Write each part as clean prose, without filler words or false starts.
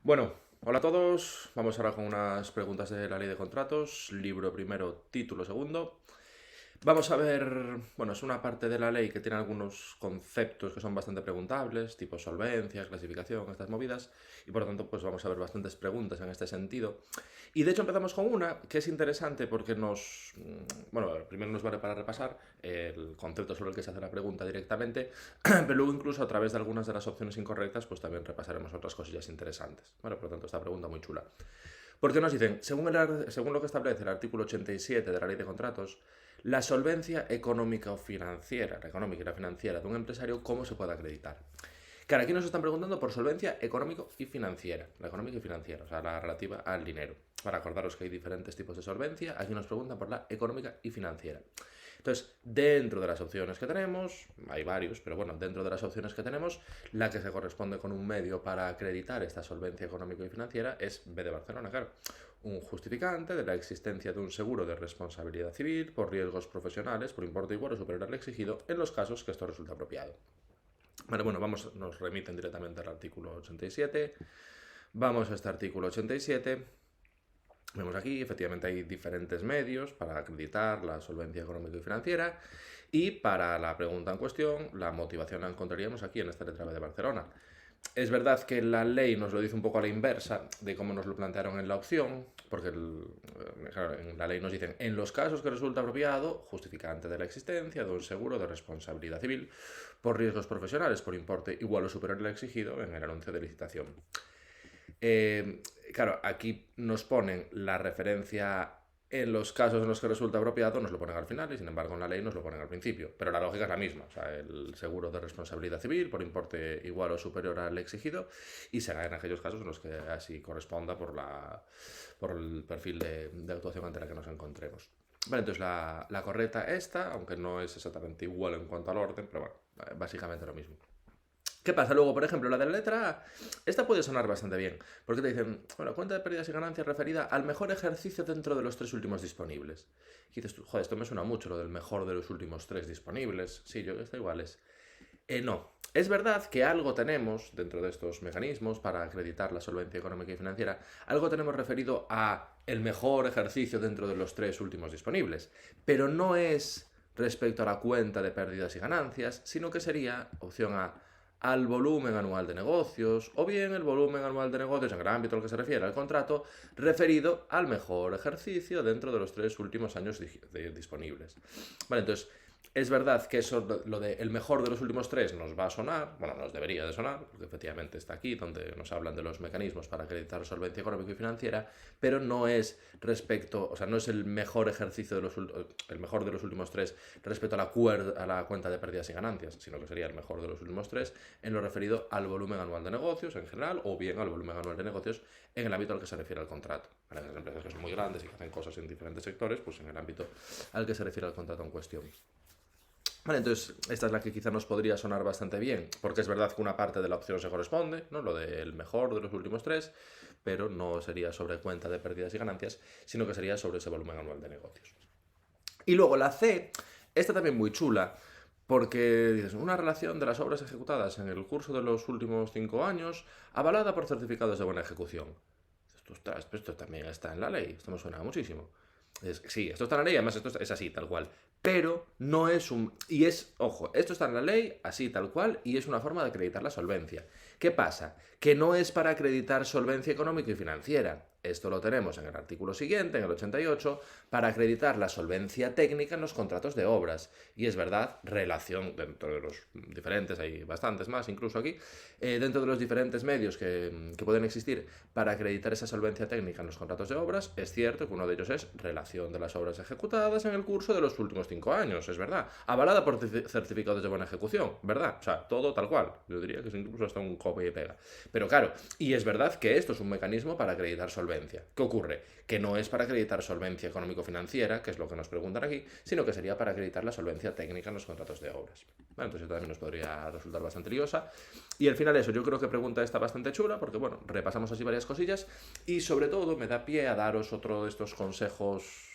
Bueno, hola a todos. Vamos ahora con unas preguntas de la ley de contratos, libro primero, título segundo. Vamos a ver, bueno, es una parte de la ley que tiene algunos conceptos que son bastante preguntables, tipo solvencia, clasificación, estas movidas, y por lo tanto, pues vamos a ver bastantes preguntas en este sentido. Y de hecho empezamos con una que es interesante porque bueno, primero nos vale para repasar el concepto sobre el que se hace la pregunta directamente, pero luego incluso a través de algunas de las opciones incorrectas, pues también repasaremos otras cosillas interesantes. Bueno, por lo tanto, esta pregunta muy chula. Porque nos dicen, según lo que establece el artículo 87 de la Ley de Contratos, la solvencia económica o financiera, la económica y la financiera de un empresario, ¿cómo se puede acreditar? Claro, aquí nos están preguntando por solvencia económico y financiera. La económica y financiera, o sea, la relativa al dinero. Para acordaros que hay diferentes tipos de solvencia, aquí nos preguntan por la económica y financiera. Entonces, dentro de las opciones que tenemos, hay varios, pero bueno, dentro de las opciones que tenemos, la que se corresponde con un medio para acreditar esta solvencia económica y financiera es B de Barcelona, claro. Un justificante de la existencia de un seguro de responsabilidad civil por riesgos profesionales por importe igual o superior al exigido en los casos que esto resulta apropiado. Vale, bueno, nos remiten directamente al artículo 87. Vamos a este artículo 87. Vemos aquí, efectivamente hay diferentes medios para acreditar la solvencia económica y financiera y para la pregunta en cuestión, la motivación la encontraríamos aquí en esta letra B de Barcelona. Es verdad que la ley nos lo dice un poco a la inversa de cómo nos lo plantearon en la opción, porque claro, en la ley nos dicen, en los casos que resulta apropiado, justificante de la existencia de un seguro de responsabilidad civil por riesgos profesionales por importe igual o superior al exigido en el anuncio de licitación. Claro, aquí nos ponen la referencia en los casos en los que resulta apropiado, nos lo ponen al final y sin embargo en la ley nos lo ponen al principio. Pero la lógica es la misma, o sea, el seguro de responsabilidad civil por importe igual o superior al exigido y será en aquellos casos en los que así corresponda por el perfil de actuación ante la que nos encontremos. Vale, entonces la correcta esta, aunque no es exactamente igual en cuanto al orden, pero bueno, básicamente lo mismo. ¿Qué pasa? Luego, por ejemplo, la de la letra A, esta puede sonar bastante bien, porque te dicen, bueno, cuenta de pérdidas y ganancias referida al mejor ejercicio dentro de los tres últimos disponibles. Y dices tú, joder, esto me suena mucho, lo del mejor de los últimos tres disponibles. Sí, yo esto igual es. No. Es verdad que algo tenemos dentro de estos mecanismos para acreditar la solvencia económica y financiera, algo tenemos referido a el mejor ejercicio dentro de los tres últimos disponibles, pero no es respecto a la cuenta de pérdidas y ganancias, sino que sería opción A al volumen anual de negocios o bien el volumen anual de negocios en el ámbito al que se refiere al contrato referido al mejor ejercicio dentro de los tres últimos años disponibles. Vale, entonces es verdad que eso, lo de el mejor de los últimos tres, nos va a sonar, bueno, nos debería de sonar, porque efectivamente está aquí, donde nos hablan de los mecanismos para acreditar solvencia económica y financiera, pero no es respecto, o sea, no es el mejor ejercicio el mejor de los últimos tres respecto a la cuenta de pérdidas y ganancias, sino que sería el mejor de los últimos tres en lo referido al volumen anual de negocios en general, o bien al volumen anual de negocios en el ámbito al que se refiere al contrato. Para las empresas que son muy grandes y que hacen cosas en diferentes sectores, pues en el ámbito al que se refiere al contrato en cuestión. Vale, entonces esta es la que quizá nos podría sonar bastante bien, porque es verdad que una parte de la opción se corresponde, ¿no? Lo del mejor de los últimos tres, pero no sería sobre cuenta de pérdidas y ganancias, sino que sería sobre ese volumen anual de negocios. Y luego la C, esta también muy chula, porque dices, una relación de las obras ejecutadas en el curso de los últimos 5 años, avalada por certificados de buena ejecución. Ostras, pero esto también está en la ley, esto me suena muchísimo. Sí, esto está en la ley, además esto es así, tal cual. Pero no es un... Y es, ojo, esto está en la ley, así, tal cual, y es una forma de acreditar la solvencia. ¿Qué pasa? Que no es para acreditar solvencia económica y financiera. Esto lo tenemos en el artículo siguiente, en el 88, para acreditar la solvencia técnica en los contratos de obras. Y es verdad, relación dentro de los diferentes, hay bastantes más incluso aquí, dentro de los diferentes medios que pueden existir para acreditar esa solvencia técnica en los contratos de obras, es cierto que uno de ellos es relación de las obras ejecutadas en el curso de los últimos 5 años, es verdad. Avalada por certificados de buena ejecución, ¿verdad? O sea, todo tal cual. Yo diría que es incluso hasta un copia y pega. Pero claro, y es verdad que esto es un mecanismo para acreditar solvencia. ¿Qué ocurre? Que no es para acreditar solvencia económico-financiera, que es lo que nos preguntan aquí, sino que sería para acreditar la solvencia técnica en los contratos de obras. Bueno, entonces esto también nos podría resultar bastante liosa. Y al final eso, yo creo que pregunta esta bastante chula, porque bueno, repasamos así varias cosillas y sobre todo me da pie a daros otro de estos consejos,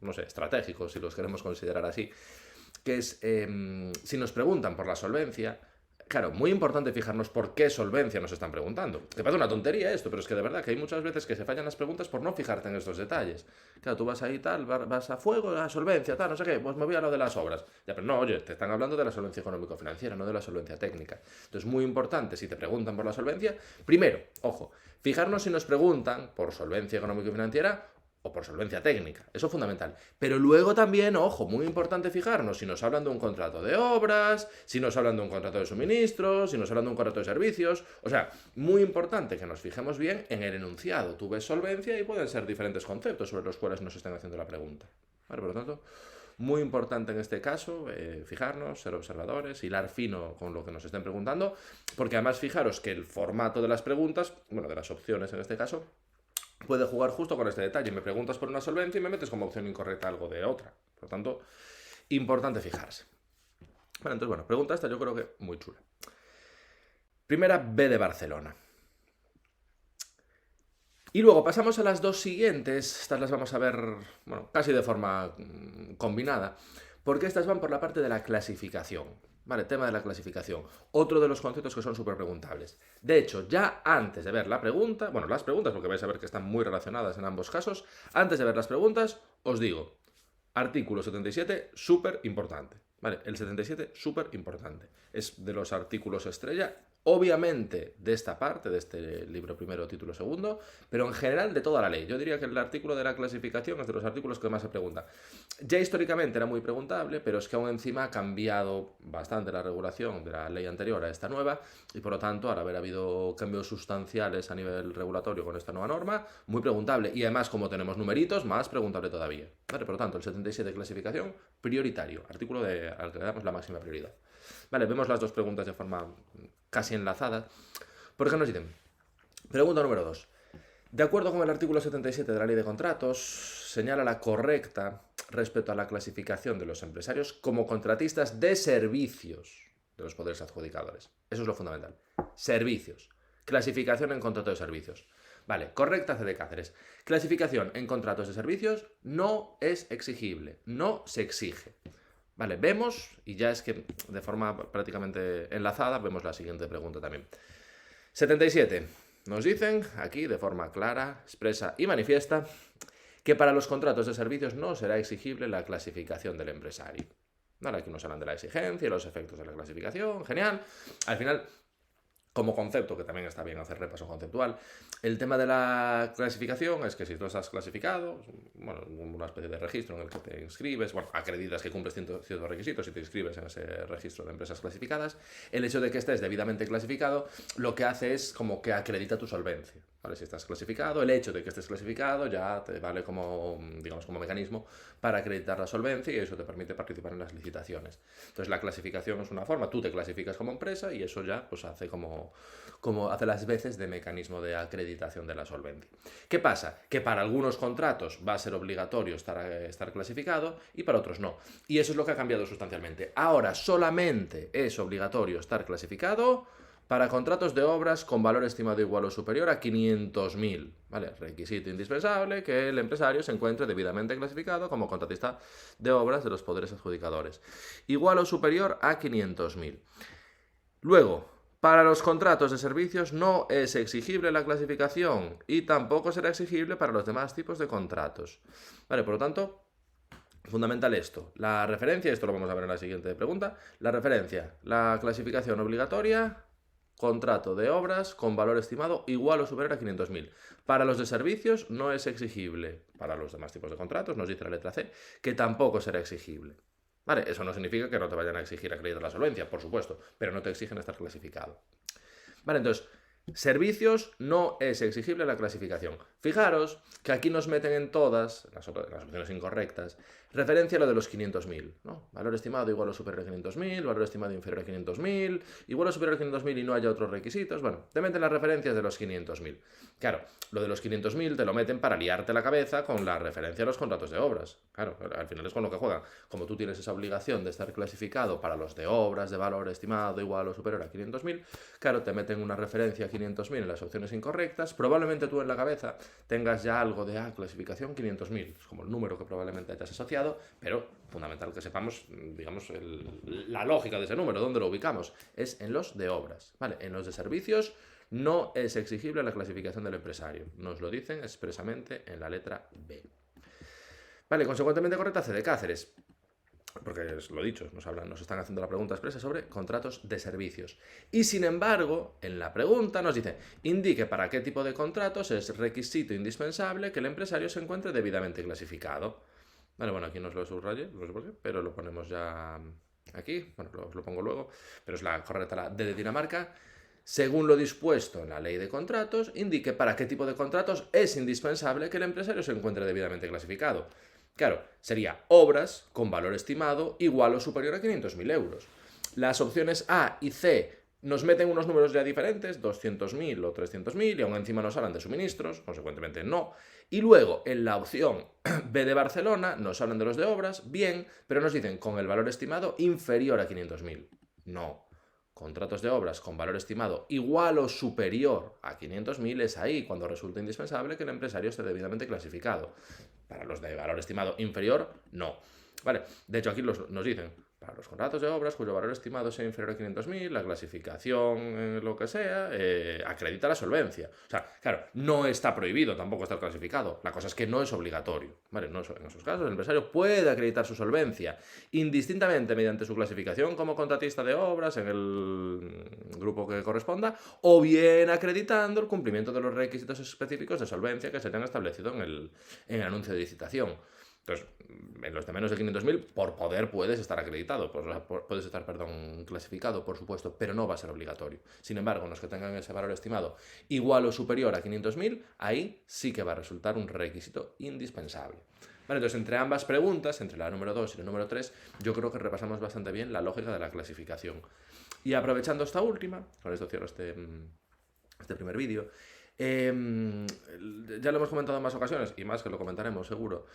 no sé, estratégicos, si los queremos considerar así, que es, si nos preguntan por la solvencia, Claro, muy importante fijarnos por qué solvencia nos están preguntando. Que parece una tontería esto, pero es que de verdad que hay muchas veces que se fallan las preguntas por no fijarte en estos detalles. Claro, tú vas ahí tal, vas a fuego, a solvencia, tal, no sé qué, pues me voy a lo de las obras. Ya, pero no, oye, te están hablando de la solvencia económico-financiera, no de la solvencia técnica. Entonces, muy importante, si te preguntan por la solvencia, primero, ojo, fijarnos si nos preguntan por solvencia económico-financiera o por solvencia técnica. Eso es fundamental. Pero luego también, ojo, muy importante fijarnos si nos hablan de un contrato de obras, si nos hablan de un contrato de suministros, si nos hablan de un contrato de servicios. O sea, muy importante que nos fijemos bien en el enunciado. Tú ves solvencia y pueden ser diferentes conceptos sobre los cuales nos están haciendo la pregunta. ¿Vale? Por lo tanto, muy importante en este caso fijarnos, ser observadores, hilar fino con lo que nos estén preguntando, porque además fijaros que el formato de las preguntas, bueno, de las opciones en este caso, puede jugar justo con este detalle. Me preguntas por una solvencia y me metes como opción incorrecta algo de otra. Por lo tanto, importante fijarse. Bueno, entonces, bueno, pregunta esta yo creo que muy chula. Primera, B de Barcelona. Y luego pasamos a las dos siguientes. Estas las vamos a ver, bueno, casi de forma combinada, porque estas van por la parte de la clasificación. Vale, tema de la clasificación. Otro de los conceptos que son súper preguntables. De hecho, ya antes de ver la pregunta, bueno, las preguntas, porque vais a ver que están muy relacionadas en ambos casos, antes de ver las preguntas, os digo, artículo 77, súper importante. Vale, el 77, súper importante. Es de los artículos estrella, obviamente de esta parte, de este libro primero, título segundo, pero en general de toda la ley. Yo diría que el artículo de la clasificación es de los artículos que más se pregunta. Ya históricamente era muy preguntable, pero es que aún encima ha cambiado bastante la regulación de la ley anterior a esta nueva, y por lo tanto, al haber habido cambios sustanciales a nivel regulatorio con esta nueva norma, muy preguntable. Y además, como tenemos numeritos, más preguntable todavía. Vale, por lo tanto, el 77 de clasificación, prioritario, artículo al que le damos la máxima prioridad. Vale, vemos las dos preguntas de forma casi enlazadas. Por ejemplo, nos dicen, pregunta número 2. De acuerdo con el artículo 77 de la Ley de Contratos, señala la correcta respecto a la clasificación de los empresarios como contratistas de servicios de los poderes adjudicadores. Eso es lo fundamental. Servicios. Clasificación en contrato de servicios. Vale, correcta C de Cáceres. Clasificación en contratos de servicios no es exigible, no se exige. Vale, vemos, y ya es que de forma prácticamente enlazada, vemos la siguiente pregunta también. 77. Nos dicen aquí de forma clara, expresa y manifiesta que para los contratos de servicios no será exigible la clasificación del empresario. Vale, aquí nos hablan de la exigencia y los efectos de la clasificación, genial. Al final, como concepto, que también está bien hacer repaso conceptual, el tema de la clasificación es que si tú estás clasificado, bueno, una especie de registro en el que te inscribes, bueno, acreditas que cumples ciertos requisitos y te inscribes en ese registro de empresas clasificadas, el hecho de que estés debidamente clasificado lo que hace es como que acredita tu solvencia. ¿Vale? Si estás clasificado, el hecho de que estés clasificado ya te vale como, digamos, como mecanismo para acreditar la solvencia y eso te permite participar en las licitaciones. Entonces la clasificación es una forma, tú te clasificas como empresa y eso ya pues hace como hace las veces de mecanismo de acreditación de la solvencia. ¿Qué pasa? Que para algunos contratos va a ser obligatorio estar clasificado y para otros no. Y eso es lo que ha cambiado sustancialmente. Ahora solamente es obligatorio estar clasificado para contratos de obras con valor estimado igual o superior a 500.000, ¿vale? Requisito indispensable que el empresario se encuentre debidamente clasificado como contratista de obras de los poderes adjudicadores. Igual o superior a 500.000. Luego, para los contratos de servicios no es exigible la clasificación y tampoco será exigible para los demás tipos de contratos. Vale, por lo tanto, fundamental esto. La referencia, esto lo vamos a ver en la siguiente pregunta, la referencia, la clasificación obligatoria, contrato de obras con valor estimado igual o superior a 500.000. Para los de servicios no es exigible. Para los demás tipos de contratos, nos dice la letra C, que tampoco será exigible. Vale, eso no significa que no te vayan a exigir acreditar la solvencia, por supuesto, pero no te exigen estar clasificado. Vale, entonces, servicios no es exigible la clasificación. Fijaros que aquí nos meten en todas, las opciones incorrectas, referencia a lo de los 500.000, ¿no? Valor estimado igual o superior a 500.000, valor estimado inferior a 500.000, igual o superior a 500.000 y no haya otros requisitos. Bueno, te meten las referencias de los 500.000. Claro, lo de los 500.000 te lo meten para liarte la cabeza con la referencia a los contratos de obras. Claro, al final es con lo que juegan. Como tú tienes esa obligación de estar clasificado para los de obras de valor estimado igual o superior a 500.000, claro, te meten una referencia a 500.000 en las opciones incorrectas. Probablemente tú en la cabeza tengas ya algo de clasificación 500.000, es como el número que probablemente hayas asociado, pero fundamental que sepamos pues, digamos, la lógica de ese número, ¿dónde lo ubicamos? Es en los de obras, ¿vale? En los de servicios no es exigible la clasificación del empresario. Nos lo dicen expresamente en la letra B. Vale, consecuentemente correcta C de Cáceres. Porque es lo dicho, nos están haciendo la pregunta expresa sobre contratos de servicios. Y sin embargo, en la pregunta nos dice, indique para qué tipo de contratos es requisito indispensable que el empresario se encuentre debidamente clasificado. Vale, bueno, aquí nos lo subrayé, no sé por qué, pero lo ponemos ya aquí, bueno, lo pongo luego, pero es la correcta, la D de Dinamarca. Según lo dispuesto en la ley de contratos, indique para qué tipo de contratos es indispensable que el empresario se encuentre debidamente clasificado. Claro, sería obras con valor estimado igual o superior a 500.000 euros. Las opciones A y C nos meten unos números ya diferentes, 200.000 o 300.000, y aún encima nos hablan de suministros, consecuentemente no. Y luego, en la opción B de Barcelona, nos hablan de los de obras, bien, pero nos dicen con el valor estimado inferior a 500.000. No. Contratos de obras con valor estimado igual o superior a 500.000 es ahí cuando resulta indispensable que el empresario esté debidamente clasificado. Para los de valor estimado inferior, no. Vale, de hecho aquí nos dicen, para los contratos de obras cuyo valor estimado sea inferior a 500.000, la clasificación, lo que sea, acredita la solvencia. O sea, claro, no está prohibido tampoco estar clasificado. La cosa es que no es obligatorio. ¿Vale? No, en esos casos el empresario puede acreditar su solvencia indistintamente mediante su clasificación como contratista de obras en el grupo que corresponda, o bien acreditando el cumplimiento de los requisitos específicos de solvencia que se hayan establecido en el anuncio de licitación. Entonces, en los de menos de 500.000, por poder puedes estar acreditado, puedes estar, clasificado, por supuesto, pero no va a ser obligatorio. Sin embargo, los que tengan ese valor estimado igual o superior a 500.000, ahí sí que va a resultar un requisito indispensable. Vale, entonces, entre ambas preguntas, entre la número 2 y la número 3, yo creo que repasamos bastante bien la lógica de la clasificación. Y aprovechando esta última, con esto cierro este primer vídeo, ya lo hemos comentado en más ocasiones, y más que lo comentaremos seguro.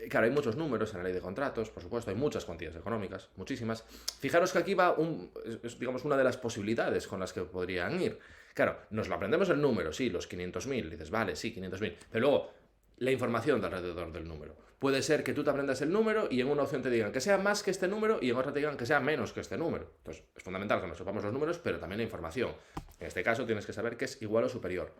Claro, hay muchos números en la ley de contratos, por supuesto, hay muchas cuantías económicas, muchísimas. Fijaros que aquí va digamos, una de las posibilidades con las que podrían ir. Claro, nos lo aprendemos el número, sí, los 500.000, dices, vale, sí, 500.000, pero luego la información de alrededor del número. Puede ser que tú te aprendas el número y en una opción te digan que sea más que este número y en otra te digan que sea menos que este número. Entonces, es fundamental que nos sepamos los números, pero también la información. En este caso tienes que saber que es igual o superior.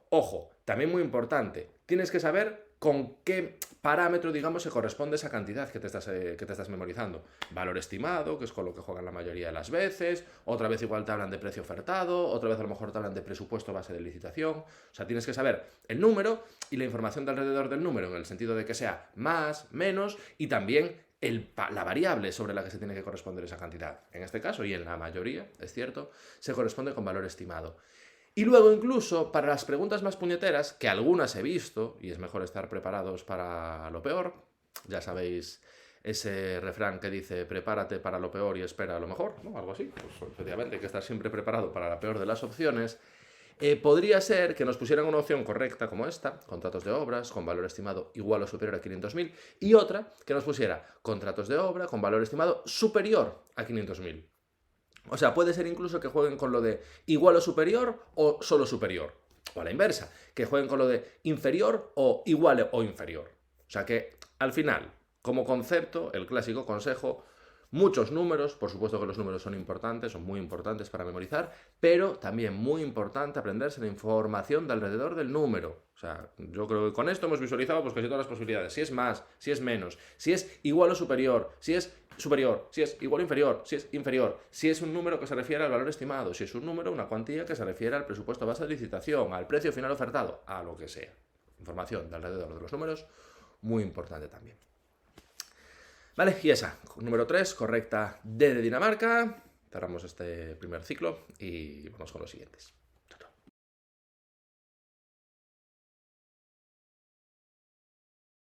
Ojo, también muy importante, tienes que saber con qué parámetro, digamos, se corresponde esa cantidad que te estás memorizando. Valor estimado, que es con lo que juegan la mayoría de las veces, otra vez igual te hablan de precio ofertado, otra vez a lo mejor te hablan de presupuesto base de licitación. O sea, tienes que saber el número y la información de alrededor del número, en el sentido de que sea más, menos, y también la variable sobre la que se tiene que corresponder esa cantidad. En este caso, y en la mayoría, es cierto, se corresponde con valor estimado. Y luego incluso para las preguntas más puñeteras, que algunas he visto, y es mejor estar preparados para lo peor, ya sabéis ese refrán que dice prepárate para lo peor y espera lo mejor, ¿no? Algo así, pues efectivamente hay que estar siempre preparado para la peor de las opciones. Podría ser que nos pusieran una opción correcta como esta, contratos de obras con valor estimado igual o superior a 500.000, y otra que nos pusiera contratos de obra con valor estimado superior a 500.000. O sea, puede ser incluso que jueguen con lo de igual o superior o solo superior. O a la inversa, que jueguen con lo de inferior o igual o inferior. O sea que, al final, como concepto, el clásico consejo, muchos números, por supuesto que los números son importantes, son muy importantes para memorizar, pero también muy importante aprenderse la información de alrededor del número. O sea, yo creo que con esto hemos visualizado pues casi todas las posibilidades. Si es más, si es menos, si es igual o superior, si es superior, si es igual o inferior, si es inferior, si es un número que se refiere al valor estimado, si es un número, una cuantía que se refiere al presupuesto base de licitación, al precio final ofertado, a lo que sea. Información de alrededor de los números, muy importante también. Vale, y esa, número 3, correcta D de Dinamarca. Cerramos este primer ciclo y vamos con los siguientes.